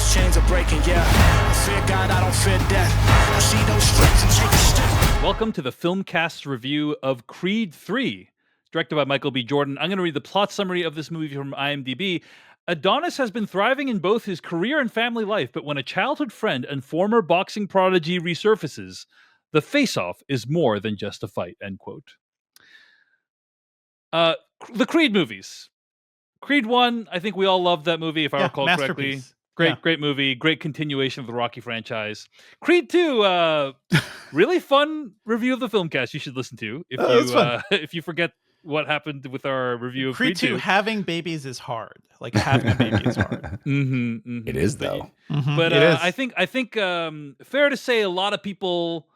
those chains are breaking, yeah. I fear God, I don't fear death. I see those stripes and take a step. Welcome to the Filmcast review of Creed 3, directed by Michael B. Jordan. I'm going to read the plot summary of this movie from IMDb. Adonis has been thriving in both his career and family life, but when a childhood friend and former boxing prodigy resurfaces, the face-off is more than just a fight, end quote. The Creed movies. Creed 1, I think we all loved that movie, if I recall correctly. Great movie, great continuation of the Rocky franchise. Creed 2, really fun review of the Filmcast you should listen to if you forget what happened with our review of Creed 2. Having babies is hard. Like, having a baby is hard. It is, though. But I think fair to say a lot of people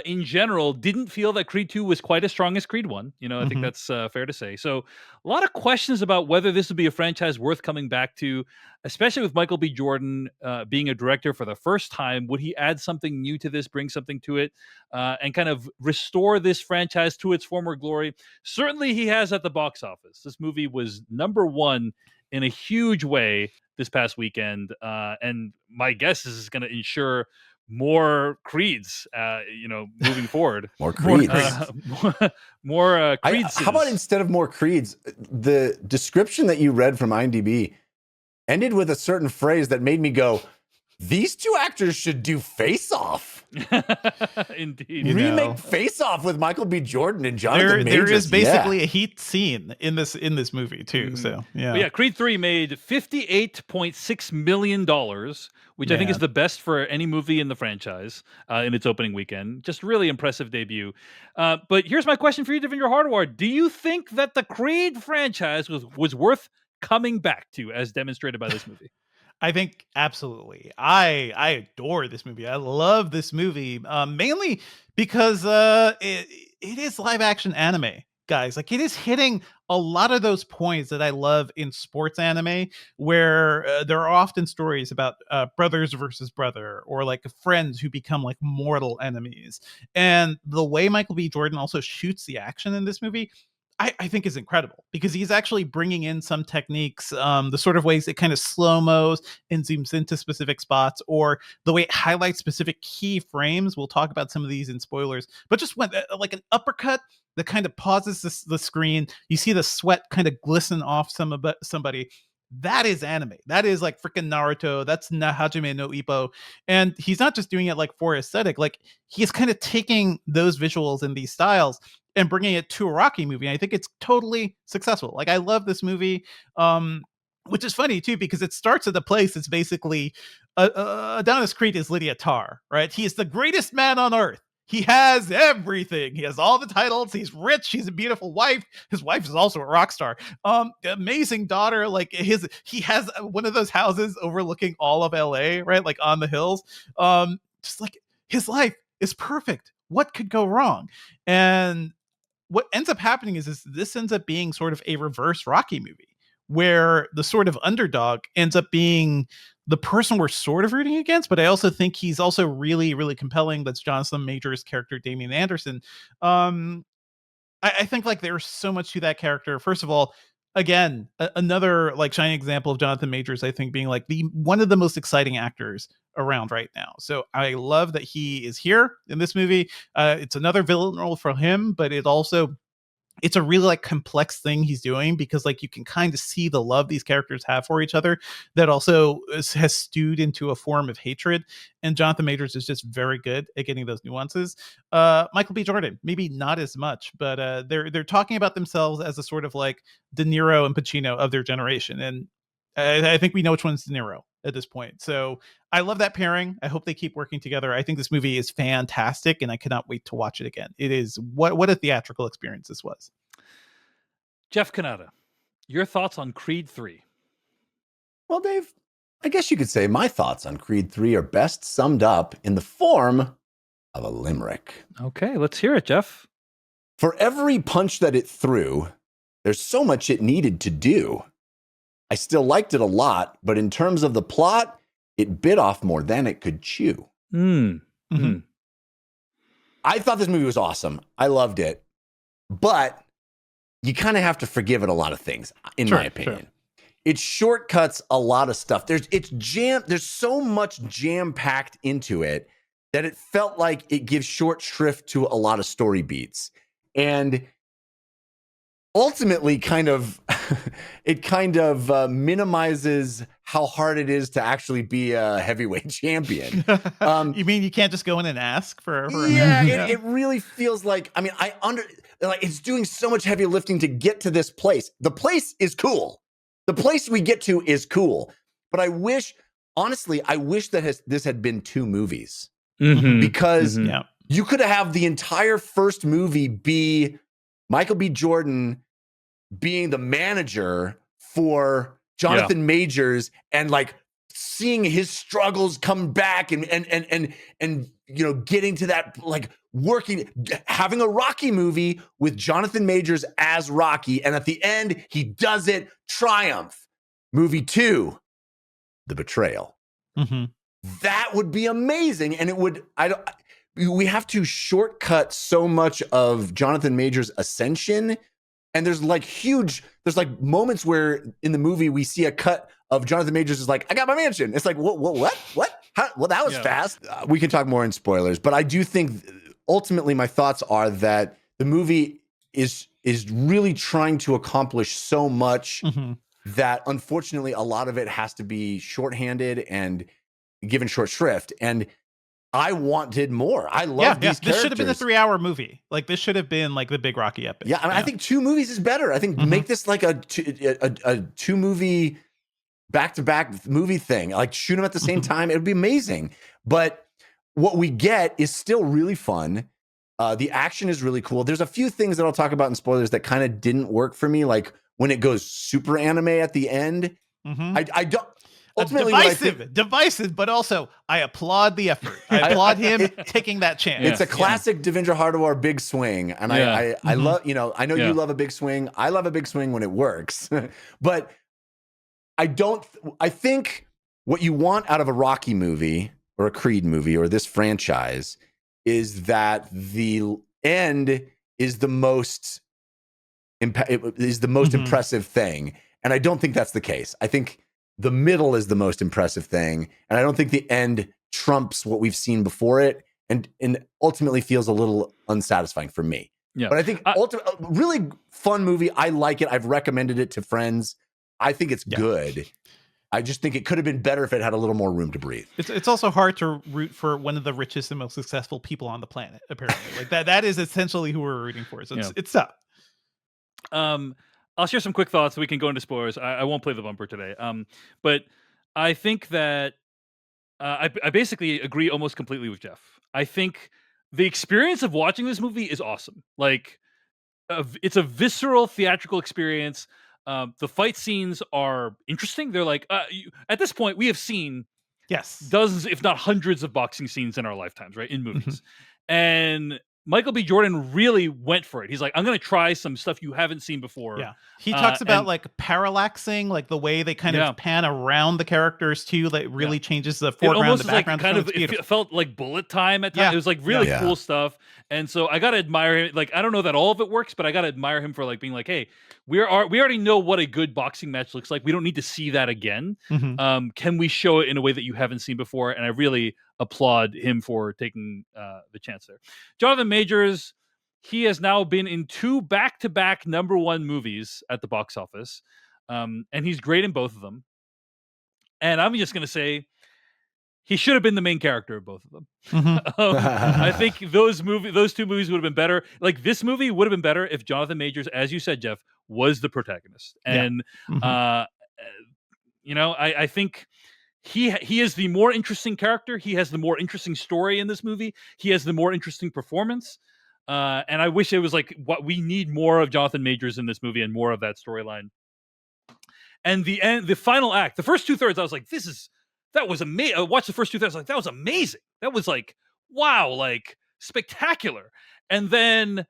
in general didn't feel that Creed 2 was quite as strong as Creed 1. I think that's fair to say. So a lot of questions about whether this would be a franchise worth coming back to, especially with Michael B. Jordan being a director for the first time. Would he add something new to this, bring something to it, and kind of restore this franchise to its former glory? Certainly he has at the box office. This movie was #1 in a huge way this past weekend. And my guess is it's going to ensure more Creeds, moving forward. More Creeds. More Creeds. How about instead of more Creeds, the description that you read from IMDb ended with a certain phrase that made me go, these two actors should do Face Off. Indeed. Remake Face Off with Michael B. Jordan and Jonathan Majors. There is basically a heat scene in this movie too. So yeah. But yeah, Creed 3 made $58.6 million, which I think is the best for any movie in the franchise in its opening weekend. Just really impressive debut. But here's my question for you, Devindra Hardawar. Do you think that the Creed franchise was worth coming back to, as demonstrated by this movie? I think absolutely. I adore this movie. I love this movie, mainly because it is live action anime, guys. Like, it is hitting a lot of those points that I love in sports anime, where there are often stories about brothers versus brother, or like friends who become like mortal enemies. And the way Michael B. Jordan also shoots the action in this movie, I think is incredible, because he's actually bringing in some techniques, the sort of ways it kind of slow-mos and zooms into specific spots, or the way it highlights specific key frames. We'll talk about some of these in spoilers, but just when like an uppercut that kind of pauses the screen, you see the sweat kind of glisten off somebody. That is anime. That is like freaking Naruto. That's Hajime no Ippo. And he's not just doing it like for aesthetic. Like, he's kind of taking those visuals and these styles and bringing it to a Rocky movie. And I think it's totally successful. Like, I love this movie, which is funny too, because it starts at the place. It's basically Adonis Creed is Lydia Tarr, right? He is the greatest man on earth. He has everything. He has all the titles. He's rich. He's a beautiful wife. His wife is also a rock star. Amazing daughter. Like, he has one of those houses overlooking all of LA, right? Like on the hills. Just like, his life is perfect. What could go wrong? And what ends up happening is this ends up being sort of a reverse Rocky movie, where the sort of underdog ends up being the person we're sort of rooting against. But I also think he's also really, really compelling. That's Jonathan Majors' character, Damian Anderson. I think like there's so much to that character. First of all, again, another like shining example of Jonathan Majors, I think, being like one of the most exciting actors around right now. So I love that he is here in this movie. It's another villain role for him, but it's a really like complex thing he's doing, because like you can kind of see the love these characters have for each other that also has stewed into a form of hatred. And Jonathan Majors is just very good at getting those nuances. Michael B. Jordan, maybe not as much, but they're talking about themselves as a sort of like De Niro and Pacino of their generation. And I think we know which one's De Niro at this point. So I love that pairing. I hope they keep working together. I think this movie is fantastic, and I cannot wait to watch it again. It is what a theatrical experience this was. Jeff Kanata, your thoughts on Creed 3? Well, Dave, I guess you could say my thoughts on Creed 3 are best summed up in the form of a limerick. Okay, let's hear it, Jeff. For every punch that it threw, there's so much it needed to do. I still liked it a lot, but in terms of the plot, it bit off more than it could chew. Mm-hmm. I thought this movie was awesome. I loved it. But you kind of have to forgive it a lot of things, in my opinion. Sure. it shortcuts a lot of stuff. There's so much jam packed into it that it felt like it gives short shrift to a lot of story beats. And ultimately it kind of minimizes how hard it is to actually be a heavyweight champion. You mean you can't just go in and ask for yeah, it really feels like, I mean, like it's doing so much heavy lifting to get to this place. The place is cool. The place we get to is cool. But honestly, I wish that this had been 2 movies. Because you could have the entire first movie be Michael B. Jordan being the manager for Jonathan Majors and like seeing his struggles come back and you know, getting to that, like having a Rocky movie with Jonathan Majors as Rocky, and at the end he does it, triumph. Movie 2, The Betrayal. That would be amazing, and it would. We have to shortcut so much of Jonathan Majors' ascension. And there's like moments where in the movie we see a cut of Jonathan Majors is like, I got my mansion. It's like, what? How? Well, that was fast. We can talk more in spoilers, but I do think ultimately my thoughts are that the movie is really trying to accomplish so much that unfortunately a lot of it has to be shorthanded and given short shrift. And I wanted more. I love these characters. This should have been a 3-hour movie. Like this should have been like the big Rocky epic. Yeah, I mean, I think 2 movies is better. I think make this like a 2 movie back-to-back movie thing. Like shoot them at the same time. It would be amazing. But what we get is still really fun. The action is really cool. There's a few things that I'll talk about in spoilers that kind of didn't work for me. Like when it goes super anime at the end. I don't. Ultimately, divisive, but also I applaud the effort. I applaud him taking that chance. It's a classic Devindra Hardawar big swing, and I love. You know, I know you love a big swing. I love a big swing when it works, but I don't. I think what you want out of a Rocky movie or a Creed movie or this franchise is that the end is the most impressive thing, and I don't think that's the case. I think the middle is the most impressive thing, and I don't think the end trumps what we've seen before it, and ultimately feels a little unsatisfying for me. Yeah, but I think really fun movie. I like it. I've recommended it to friends. I think it's good. I just think it could have been better if it had a little more room to breathe. It's also hard to root for one of the richest and most successful people on the planet. Apparently, like that is essentially who we're rooting for. So it's tough. I'll share some quick thoughts so we can go into spoilers. I won't play the bumper today. But I think that I basically agree almost completely with Jeff. I think the experience of watching this movie is awesome. Like, it's a visceral theatrical experience. The fight scenes are interesting. They're like, at this point, we have seen dozens, if not hundreds, of boxing scenes in our lifetimes, right? In movies. And Michael B. Jordan really went for it. He's like, I'm going to try some stuff you haven't seen before. Yeah. He talks about like parallaxing, like the way they kind of pan around the characters too, that really changes the foreground, the background. Like it felt like bullet time at times. It was like really cool stuff. And so I got to admire him. Like, I don't know that all of it works, but I got to admire him for like being like, hey, we already know what a good boxing match looks like. We don't need to see that again. Can we show it in a way that you haven't seen before? And I really applaud him for taking the chance there. Jonathan Majors, he has now been in 2 back-to-back #1 movies at the box office, and he's great in both of them. And I'm just going to say he should have been the main character of both of them. I think those 2 movies would have been better. Like, this movie would have been better if Jonathan Majors, as you said, Jeff, was the protagonist. And you know, I think he is the more interesting character. He has the more interesting story in this movie. He has the more interesting performance. And I wish it was like, what we need more of Jonathan Majors in this movie and more of that storyline. And the final act, the first 2/3, I was like, that was amazing. I watched the first 2/3, like, that was amazing. That was like, wow, like spectacular. And then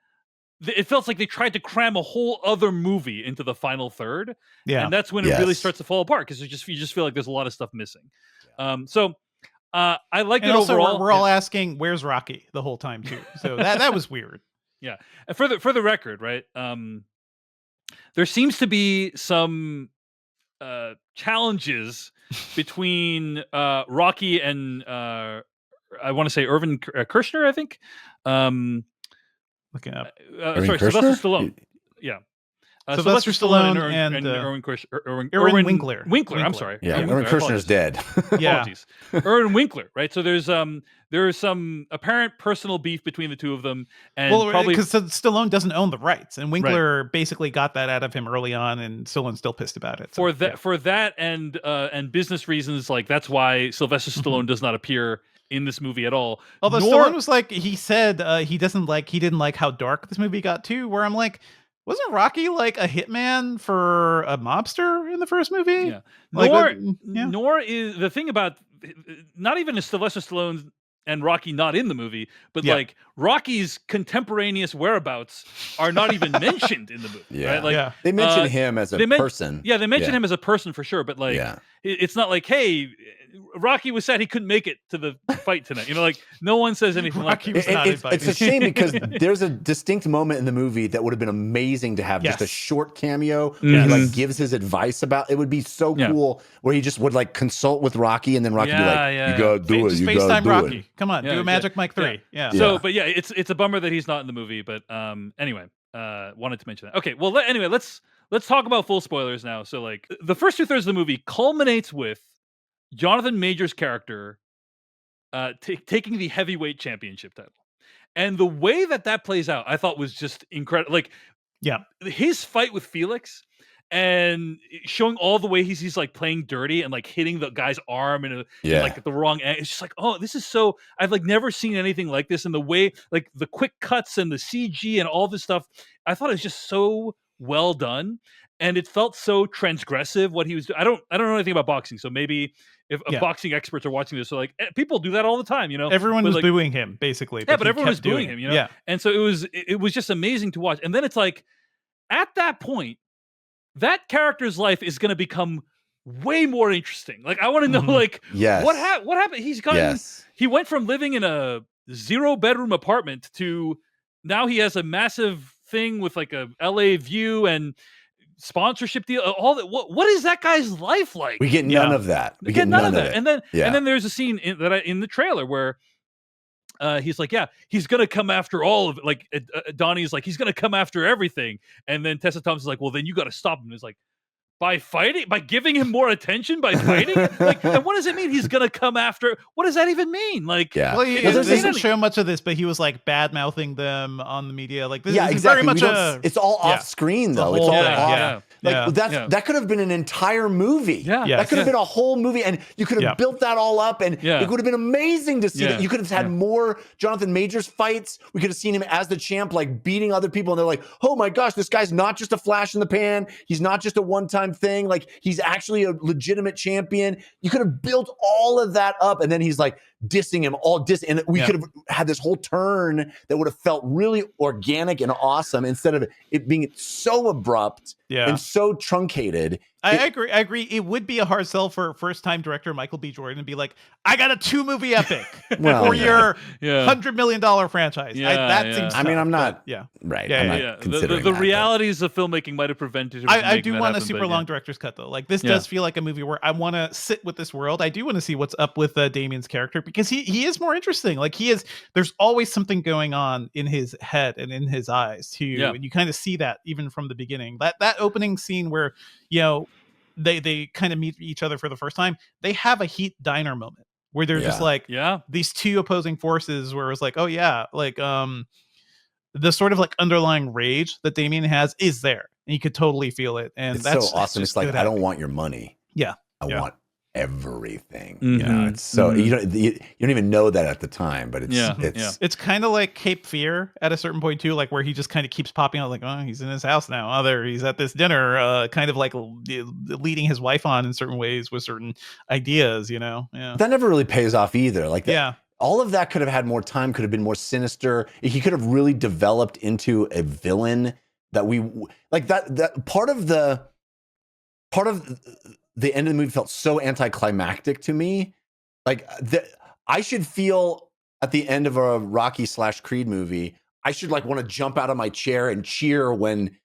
it felt like they tried to cram a whole other movie into the final third. Yeah. And that's when it really starts to fall apart, because you just feel like there's a lot of stuff missing. I like it also, overall. We're all asking, where's Rocky the whole time too? So that was weird. Yeah. And for the record, right? There seems to be some challenges between Rocky and I want to say Irvin Kershner, I think. Looking up. Sorry, Sylvester Stallone. Yeah. Sylvester Stallone and Erwin Winkler. Winkler, I'm sorry. Yeah, Winkler, Erwin Kershner's dead. Apologies. Erwin Winkler, right? So there's some apparent personal beef between the two of them, and probably because Stallone doesn't own the rights, and Winkler basically got that out of him early on, and Stallone's still pissed about it. So, for that and business reasons, like that's why Sylvester Stallone does not appear in this movie at all. Although Stallone was like, he said he didn't like how dark this movie got too. Where I'm like, wasn't Rocky like a hitman for a mobster in the first movie? Yeah. Like, nor is the thing about not even is Sylvester Stallone and Rocky not in the movie, but like Rocky's contemporaneous whereabouts are not even mentioned in the movie. Right? Like they mention him as a person. Yeah, they mention him as a person for sure, but like it's not like, hey, Rocky was sad he couldn't make it to the fight tonight. You know, like no one says anything like that. It's a shame because there's a distinct moment in the movie that would have been amazing to have just a short cameo where he like gives his advice about. It would be so cool where he just would like consult with Rocky and then Rocky would be like, you gotta do it. Just You FaceTime gotta do Rocky. it. Come on, do a Magic Mike 3. Yeah. So, but yeah, it's a bummer that he's not in the movie. But anyway, wanted to mention that. Okay, well, anyway, let's talk about full spoilers now. So, like, the first 2/3 of the movie culminates with Jonathan Majors' character taking the heavyweight championship title, and the way that plays out, I thought was just incredible. Like, his fight with Felix. And showing all the way he's like playing dirty and like hitting the guy's arm in like the wrong angle. It's just like, oh, this is so. I've like never seen anything like this. And the way like the quick cuts and the CG and all this stuff, I thought it was just so well done, and it felt so transgressive what he was doing. I don't know anything about boxing, so maybe if boxing experts are watching this, so like people do that all the time, you know. Everyone was like, booing him basically. But everyone was booing him, you know. Yeah. And so it was just amazing to watch. And then it's like at that point, that character's life is going to become way more interesting. Like I want to know, like, what happened? He went from living in a 0-bedroom apartment to now he has a massive thing with like a LA view and sponsorship deal. All that. What is that guy's life like? We get none of that. We get none of that. And then there's a scene in the trailer where he's like, yeah, he's gonna come after all of it. Like Donnie's like, he's gonna come after everything, and then Tessa Thompson's like, well, then you got to stop him. He's like, by fighting, by giving him more attention, by fighting. Like, and what does it mean? He's gonna come after. What does that even mean? Like, well, he doesn't show much of this, but he was like bad mouthing them on the media. Like, this is exactly. very much it's all off screen though. It's all off. That could have been an entire movie. Yeah, that could have been a whole movie, and you could have built that all up, and it would have been amazing to see that. You could have had more Jonathan Majors fights. We could have seen him as the champ, like beating other people, and they're like, "Oh my gosh, this guy's not just a flash in the pan. He's not just a one-time thing. Like he's actually a legitimate champion." You could have built all of that up, and then he's like dissing him, and we could have had this whole turn that would have felt really organic and awesome instead of it being so abrupt and so truncated. I agree. It would be a hard sell for first-time director Michael B. Jordan to be like, I got a 2-movie epic for your $100 million franchise. That seems tough, I'm not. Right. I'm not considering the realities of filmmaking might have prevented him from I do that want a happen, super long director's cut, though. Like, this does feel like a movie where I want to sit with this world. I do want to see what's up with Damien's character, because he is more interesting. Like, there's always something going on in his head and in his eyes, too. Yeah. And you kind of see that even from the beginning. That opening scene where, they kind of meet each other for the first time. They have a Heat Diner moment where they're just like, these two opposing forces where it's like, oh yeah, like the sort of like underlying rage that Damien has is there, and you could totally feel it. And it's that's so awesome. It's like, I don't want your money. Yeah. I want everything. It's so you don't even know that at the time, but it's kind of like Cape Fear at a certain point too, like where he just kind of keeps popping out, like, oh, he's in his house now, he's at this dinner, kind of like leading his wife on in certain ways with certain ideas, that never really pays off either. Like all of that could have had more time, could have been more sinister. He could have really developed into a villain that we like. That part of the end of the movie felt so anticlimactic to me. Like I should feel at the end of a Rocky / Creed movie, I should like want to jump out of my chair and cheer when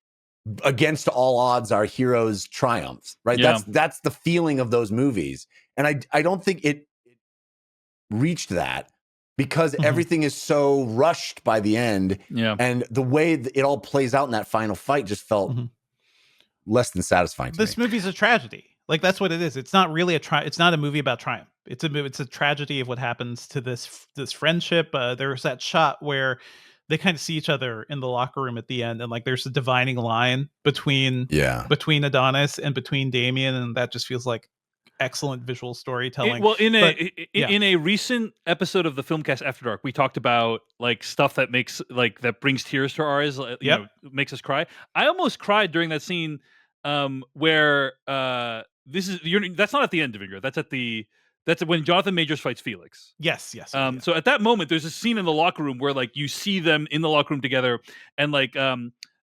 against all odds, our heroes triumphs, right? Yeah. That's the feeling of those movies. And I don't think it reached that because everything is so rushed by the end. Yeah. And the way it all plays out in that final fight just felt less than satisfying to This me. movie's a tragedy. Like, that's what it is. It's not really it's not a movie about triumph. It's a tragedy of what happens to this friendship. There's that shot where they kind of see each other in the locker room at the end, and like there's a dividing line between Adonis and between Damien, and that just feels like excellent visual storytelling. In a recent episode of the Filmcast After Dark, we talked about like stuff that makes that brings tears to our eyes, you know, makes us cry. I almost cried during that scene where that's not at the end of Devindra. That's when Jonathan Majors fights Felix. Yes. So at that moment, there's a scene in the locker room where like you see them in the locker room together, and like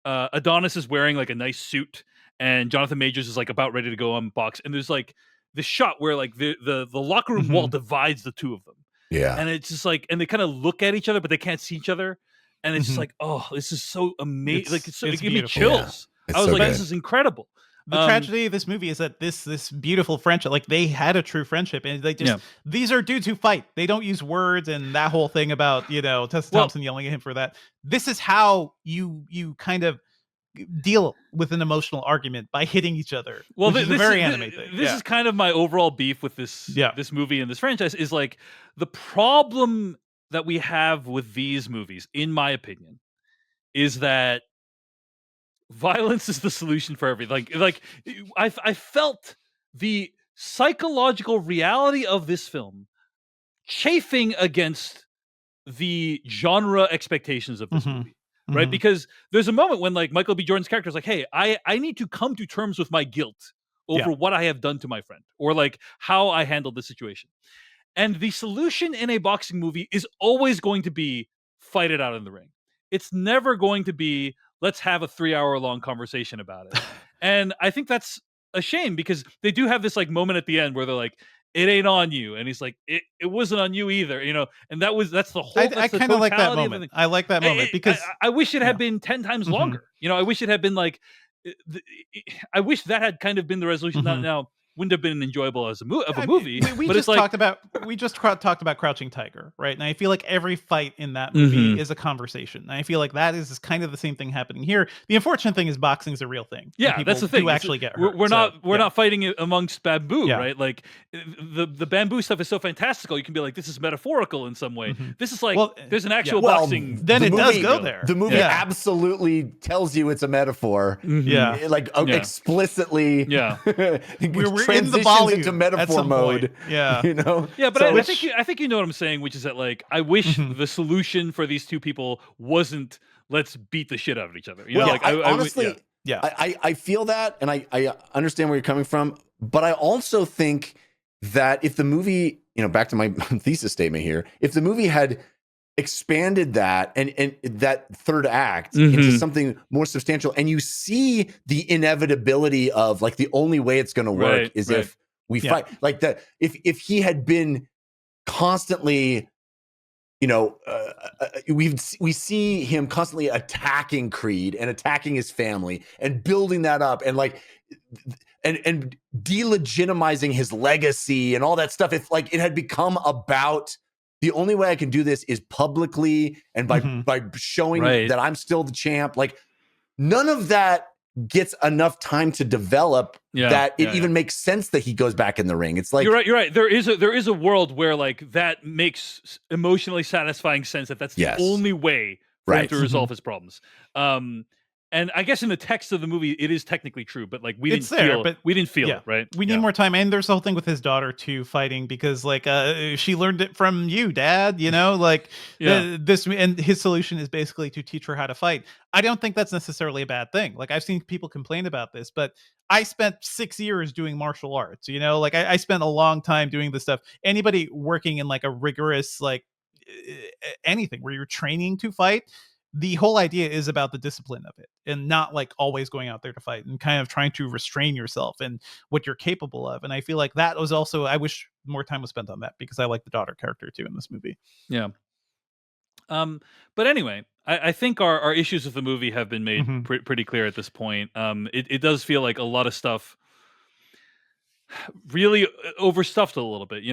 Adonis is wearing like a nice suit, and Jonathan Majors is like about ready to go on box, and there's like this shot where like the locker room wall divides the two of them. Yeah. And it's just like, and they kind of look at each other, but they can't see each other. And it's just like, oh, this is so amazing. Like it gave me chills. Yeah. I was so like, good. this is incredible. The tragedy of this movie is that this beautiful friendship, like they had a true friendship, and they just these are dudes who fight. They don't use words, and that whole thing about, you know, Tessa Thompson yelling at him for that. This is how you kind of deal with an emotional argument, by hitting each other. Well, this is a very anime thing. This is kind of my overall beef with this movie and this franchise, is like the problem that we have with these movies, in my opinion, is that violence is the solution for everything. Like I felt the psychological reality of this film chafing against the genre expectations of this movie. Right? Because there's a moment when like Michael B. Jordan's character is like, hey, I need to come to terms with my guilt over what I have done to my friend, or like how I handled the situation. And the solution in a boxing movie is always going to be fight it out in the ring. It's never going to be, let's have a 3-hour long conversation about it. And I think that's a shame, because they do have this like moment at the end where they're like, it ain't on you, and he's like, it wasn't on you either, you know. And that's the whole. I kind of like that moment. I like that moment because I wish it had been 10 times longer. You know, I wish it had been like, I wish that had kind of been the resolution. Now wouldn't have been enjoyable as a movie. We but just it's talked about Crouching Tiger, right? And I feel like every fight in that movie is a conversation. And I feel like that is kind of the same thing happening here. The unfortunate thing is boxing is a real thing. Yeah, that's the thing. Do actually get hurt. We're not fighting it amongst bamboo, right? Like the bamboo stuff is so fantastical. You can be like, this is metaphorical in some way. This is like, there's an actual boxing. Then it does go there. The movie absolutely tells you it's a metaphor. Like explicitly. We're in the transitions Bollywood into metaphor mode. You know. Yeah, but I think you know what I'm saying, which is that like I wish the solution for these two people wasn't let's beat the shit out of each other. You know, like honestly, I feel that, and I understand where you're coming from, but I also think that if the movie, you know, back to my thesis statement here, if the movie had expanded that and that third act into something more substantial, and you see the inevitability of like the only way it's going to work is if we fight, like that. If he had been constantly, you know, we see him constantly attacking Creed and attacking his family and building that up, and like and delegitimizing his legacy and all that stuff. If like it had become about, the only way I can do this is publicly and by showing that I'm still the champ. Like none of that gets enough time to develop that it even makes sense that he goes back in the ring. It's like you're right. There is a world where like that makes emotionally satisfying sense, that's the only way for him to resolve his problems. And I guess in the text of the movie, it is technically true, but like we didn't feel it, right? We need more time, and there's the whole thing with his daughter too, fighting because like she learned it from you, Dad. You know, like this, and his solution is basically to teach her how to fight. I don't think that's necessarily a bad thing. Like I've seen people complain about this, but I spent 6 years doing martial arts. You know, like I spent a long time doing this stuff. Anybody working in like a rigorous like anything where you're training to fight, the whole idea is about the discipline of it, and not like always going out there to fight, and kind of trying to restrain yourself and what you're capable of. And I feel like that was also, I wish more time was spent on that, because I like the daughter character too in this movie. Yeah. But anyway, I think our issues with the movie have been made Mhm. pretty clear at this point. It does feel like a lot of stuff really overstuffed a little bit.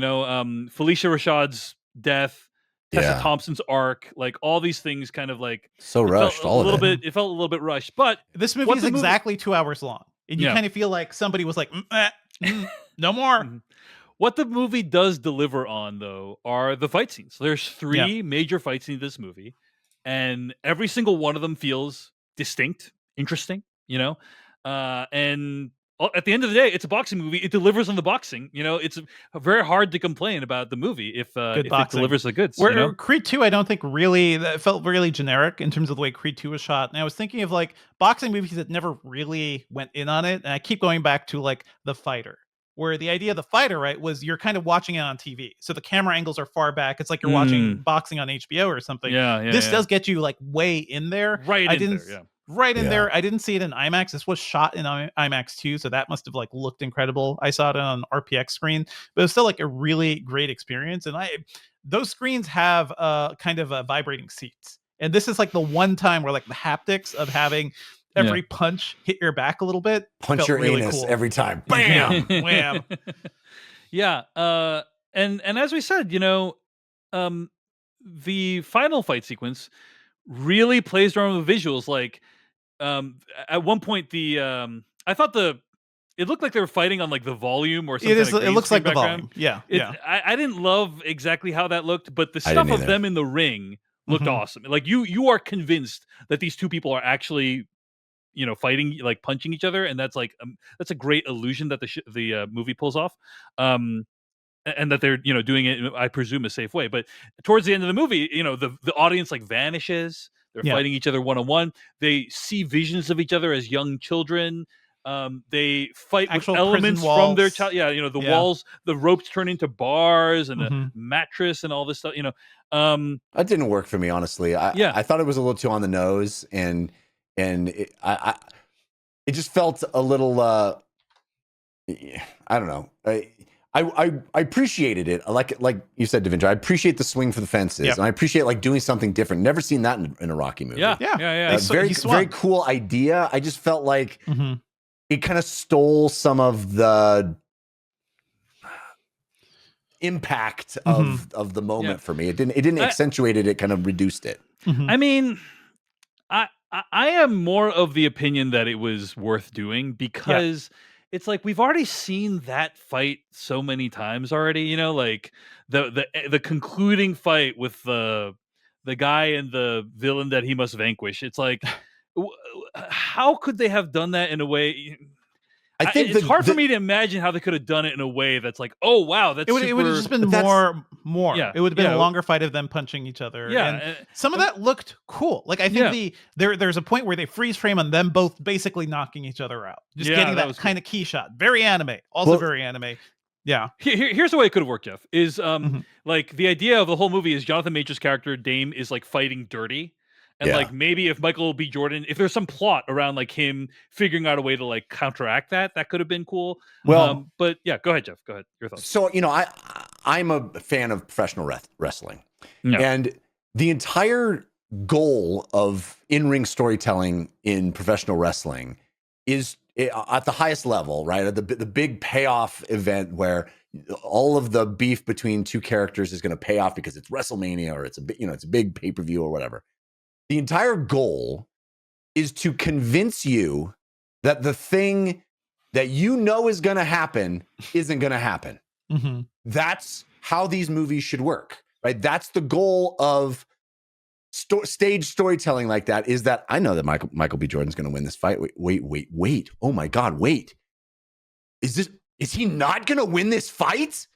Felicia Rashad's death, Tessa Yeah. Thompson's arc, like all these things, kind of like So it felt rushed, all of it. It felt a little bit rushed. But This movie what is the movie- exactly 2 hours long, and you Yeah. kind of feel like somebody was like, no more. Mhm. What the movie does deliver on, though, are the fight scenes. There's 3 major fight scenes in this movie, and every single one of them feels distinct, interesting, and at the end of the day, it's a boxing movie. It delivers on the boxing. It's very hard to complain about the movie if it boxing. delivers the goods. Where Creed 2, I don't think really that felt really generic in terms of the way Creed 2 was shot. And I was thinking of like boxing movies that never really went in on it. And I keep going back to like The Fighter, where the idea of The Fighter, right, was you're kind of watching it on TV. So the camera angles are far back. It's like you're watching boxing on HBO or something. This does get you like way in there. Right in there, yeah. Right in there. I didn't see it in IMAX. This was shot in IMAX too, so that must have like looked incredible. I saw it on RPX screen, but it was still like a really great experience. And those screens have kind of vibrating seats, and this is like the one time where like the haptics of having every punch hit your back a little bit, Punch felt your really anus cool. every time. Bam, wham. Yeah, and as we said, the final fight sequence really plays around with visuals. Like, at one point, I thought it looked like they were fighting on like the volume or something. It looks like the background. volume. Yeah. I didn't love exactly how that looked, but the I stuff didn't of either. them in the ring looked awesome. Like you are convinced that these two people are actually, fighting, like punching each other, and that's like that's a great illusion that the movie pulls off. And that they're doing it, I presume, a safe way. But towards the end of the movie, the audience like vanishes. They're fighting each other one-on-one. They see visions of each other as young children. They fight Actual with elements prison from their walls. child. Yeah, the walls, the ropes turn into bars and a Mhm. mattress and all this stuff. That didn't work for me, honestly. I thought it was a little too on the nose, and it just felt a little. I don't know. I appreciated it. Like you said, Devindra, I appreciate the swing for the fences, and I appreciate like doing something different. Never seen that in a Rocky movie. Yeah. Very cool idea. I just felt like it kind of stole some of the impact of the moment for me. It didn't accentuate it. It kind of reduced it. I mean, I am more of the opinion that it was worth doing because it's like we've already seen that fight so many times already. Like the concluding fight with the guy and the villain that he must vanquish. It's like, how could they have done that in a way? I think it's hard for me to imagine how they could have done it in a way that's like, oh wow, that's it would have just been more. Yeah, it would have been a longer fight of them punching each other. Yeah, and some of that looked cool. Like I think there's a point where they freeze frame on them both basically knocking each other out, just getting that kind of key shot. Very anime, very anime. Yeah. Here's the way it could have worked, Jeff. Is like the idea of the whole movie is Jonathan Major's character Dame is like fighting dirty. And like maybe if Michael B. Jordan, if there's some plot around like him figuring out a way to like counteract that could have been cool. Well, but yeah, go ahead, Jeff. Go ahead. Your thoughts. So I'm a fan of professional wrestling, and the entire goal of in-ring storytelling in professional wrestling is at the highest level, right? At the big payoff event where all of the beef between two characters is going to pay off because it's WrestleMania or it's a big pay-per-view or whatever. The entire goal is to convince you that the thing that you know is going to happen isn't going to happen. That's how these movies should work, right? That's the goal of stage storytelling like that, is that I know that Michael B. Jordan's going to win this fight. Wait. Oh my God, wait. Is he not going to win this fight?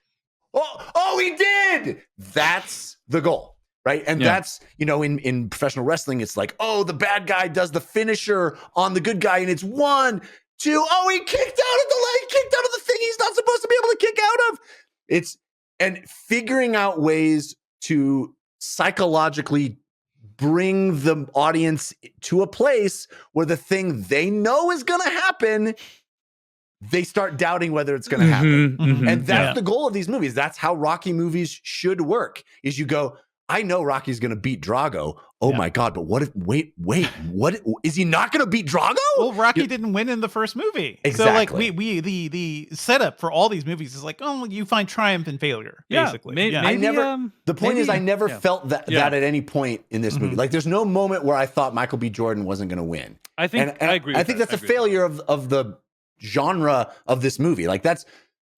Oh, he did. That's the goal. Right. And that's, in professional wrestling, it's like, oh, the bad guy does the finisher on the good guy. And it's 1, 2. Oh, he kicked out of the leg, kicked out of the thing he's not supposed to be able to kick out of. And figuring out ways to psychologically bring the audience to a place where the thing they know is going to happen, they start doubting whether it's going to happen. And that's the goal of these movies. That's how Rocky movies should work, is you go, I know Rocky's going to beat Drago. Oh my God. But what if, wait, what is he not going to beat Drago? Well, Rocky didn't win in the first movie. Exactly. So like the setup for all these movies is like, oh, you find triumph and failure, basically. The point is I never felt that at any point in this movie. Like there's no moment where I thought Michael B. Jordan wasn't going to win. I think I agree. I think that's a failure of the genre of this movie. Like that's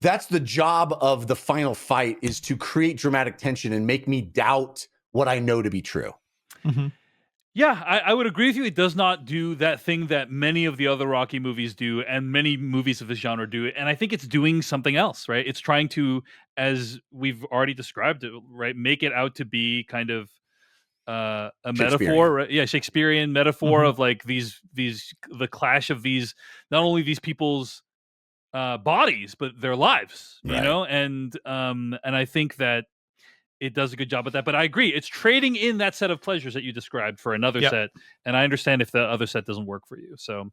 the job of the final fight, is to create dramatic tension and make me doubt what I know to be true. Mm-hmm. Yeah, I would agree with you. It does not do that thing that many of the other Rocky movies do, and many movies of this genre do. And I think it's doing something else, right? It's trying to, as we've already described it, right, make it out to be kind of a metaphor, right? Yeah, Shakespearean metaphor of like these the clash of these, not only these people's bodies but their lives, you know. And I think that it does a good job at that. But I agree, it's trading in that set of pleasures that you described for another set, and I understand if the other set doesn't work for you. So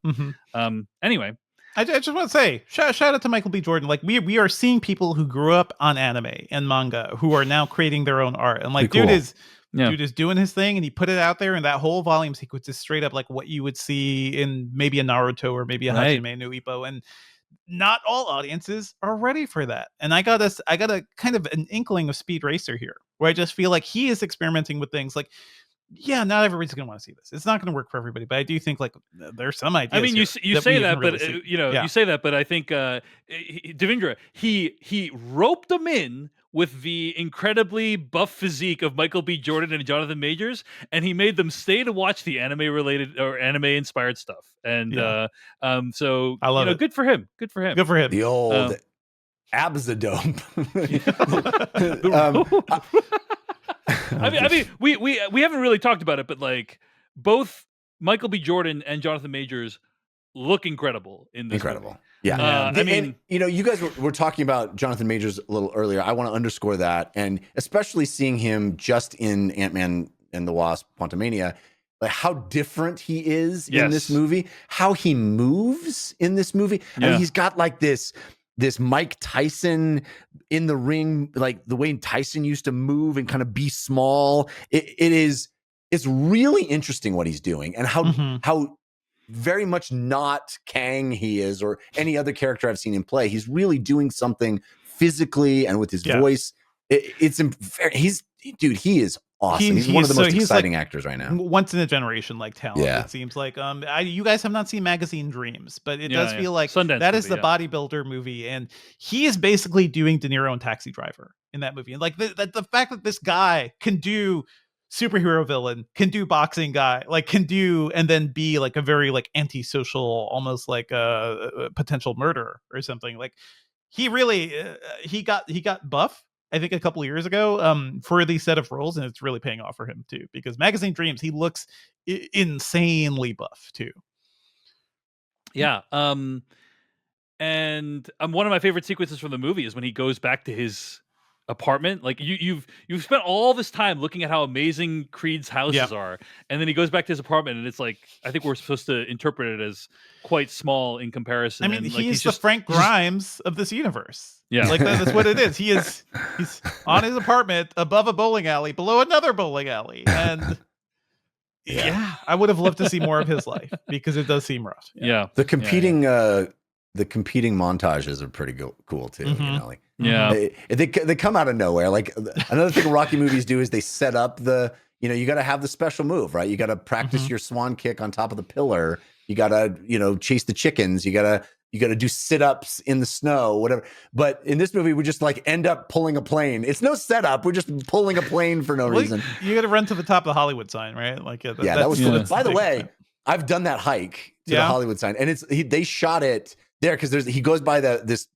anyway, I just want to say shout out to Michael B. Jordan. Like we are seeing people who grew up on anime and manga who are now creating their own art, and like dude is doing his thing, and he put it out there, and that whole volume sequence is straight up like what you would see in maybe a Naruto or maybe a Hajime no Ippo. And not all audiences are ready for that. And I got a kind of an inkling of Speed Racer here, where I just feel like he is experimenting with things like, yeah, not everybody's going to want to see this. It's not going to work for everybody, but I do think like there's some ideas. I mean, you say that, but you say that, but I think Devindra, he roped them in with the incredibly buff physique of Michael B. Jordan and Jonathan Majors, and he made them stay to watch the anime-related or anime-inspired stuff. And so I love it. Good for him. Good for him. Good for him. The old Absadome. I mean, we haven't really talked about it, but like both Michael B. Jordan and Jonathan Majors look incredible in this movie. Yeah. I mean, you guys were talking about Jonathan Majors a little earlier. I want to underscore that. And especially seeing him just in Ant-Man and the Wasp Quantumania, like how different he is in this movie, how he moves in this movie. I mean, he's got like this Mike Tyson in the ring, like the way Tyson used to move and kind of be small. It's really interesting what he's doing, and how very much not Kang he is, or any other character I've seen him play. He's really doing something physically and with his voice. He is awesome. He's one of the most exciting actors right now. Once in a generation, like talent. It seems like you guys have not seen Magazine Dreams, but it does feel like Sundance that is the bodybuilder movie, and he is basically doing De Niro and Taxi Driver in that movie. And like the fact that this guy can do superhero villain, can do boxing guy, like can do, and then be like a very like antisocial, almost like a potential murderer or something. Like he really he got buff, I think, a couple of years ago for these set of roles, and it's really paying off for him too, because Magazine Dreams, he looks insanely buff too. Yeah. And one of my favorite sequences from the movie is when he goes back to his apartment. Like you've spent all this time looking at how amazing Creed's houses are, and then he goes back to his apartment, and it's like, I think we're supposed to interpret it as quite small in comparison. I mean, and, like, he's the Frank Grimes of this universe. Yeah, like that's what it is. He's on his apartment above a bowling alley, below another bowling alley, and I would have loved to see more of his life, because it does seem rough. The competing montages are pretty cool too. You know, like they come out of nowhere. Like another thing Rocky movies do is they set up you got to have the special move, right? You got to practice your swan kick on top of the pillar. You got to chase the chickens. You got to do sit-ups in the snow, whatever. But in this movie, we just like end up pulling a plane. It's no setup. We're just pulling a plane for no reason. You got to run to the top of the Hollywood sign, right? Like that was cool. By the way, I've done that hike to the Hollywood sign, and they shot it there because he goes by this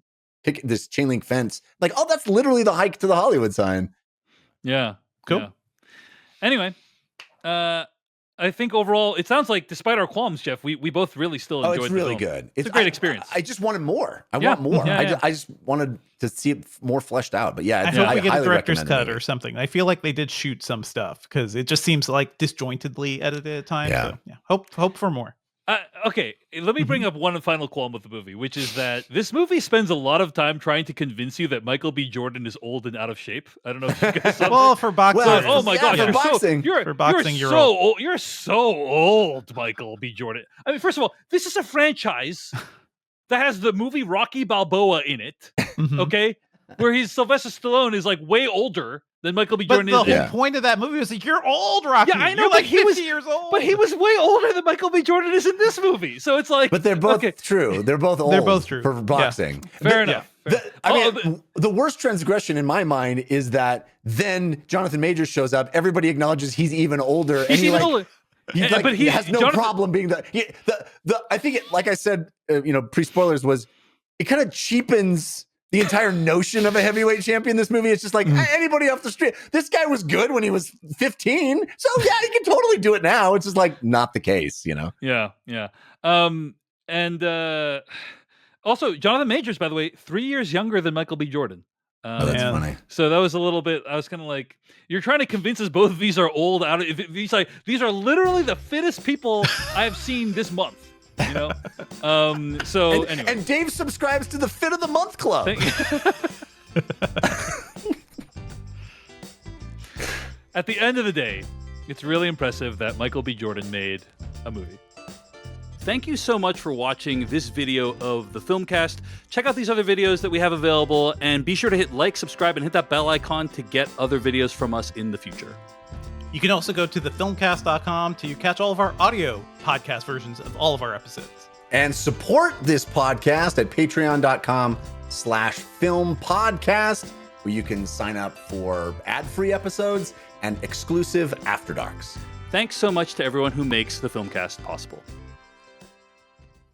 chain link fence. Like, oh, that's literally the hike to the Hollywood sign. Yeah, cool. Yeah. Anyway, I think overall, it sounds like, despite our qualms, Jeff, we both really still enjoyed it. It's really good. It's a great experience. I just wanted more. I want more. I just wanted to see it more fleshed out. But I hope we get a director's cut or something. I feel like they did shoot some stuff, because it just seems like disjointedly edited at times. Yeah. So, hope for more. Okay, let me bring up one final qualm with the movie, which is that this movie spends a lot of time trying to convince you that Michael B. Jordan is old and out of shape. I don't know if you guys saw Well, that. for boxing, Well, Oh my yeah, gosh, for you're boxing. you're you're so old. old. You're so old, Michael B. Jordan. I mean, first of all, this is a franchise that has the movie Rocky Balboa in it. Mhm. Okay, where Sylvester Stallone is like way older than Michael B. But Jordan the is. whole Yeah. point of that movie was like, you're old, Rocky. Yeah, I know, You're but like he 50 was- years old. But he was way older than Michael B. Jordan is in this movie. So it's like, But they're both okay, true. They're both old. They're both true. for Yeah. boxing. fair enough. I Oh, mean, the worst transgression in my mind is that then Jonathan Majors shows up. Everybody acknowledges he's even older, and he's he even like older. he And- like but he has no Jonathan- problem being the. I think it, like I said, pre spoilers was it kind of cheapens the entire notion of a heavyweight champion. This movie, it's just like anybody off the street. This guy was good when he was 15, so yeah, he can totally do it now. It's just like not the case, Yeah. And also, Jonathan Majors, by the way, 3 years younger than Michael B. Jordan. Oh, that's Yeah. funny. So that was a little bit. I was kind of like, you're trying to convince us both of these are old. These are literally the fittest people I've seen this month. So And, anyway, and Dave subscribes to the Fit of the Month Club. At the end of the day, it's really impressive that Michael B. Jordan made a movie. Thank you so much for watching this video of the Filmcast. Check out these other videos that we have available, and be sure to hit like, subscribe, and hit that bell icon to get other videos from us in the future. You can also go to thefilmcast.com to catch all of our audio podcast versions of all of our episodes. And support this podcast at patreon.com/filmpodcast, where you can sign up for ad-free episodes and exclusive After Darks. Thanks so much to everyone who makes the Filmcast possible.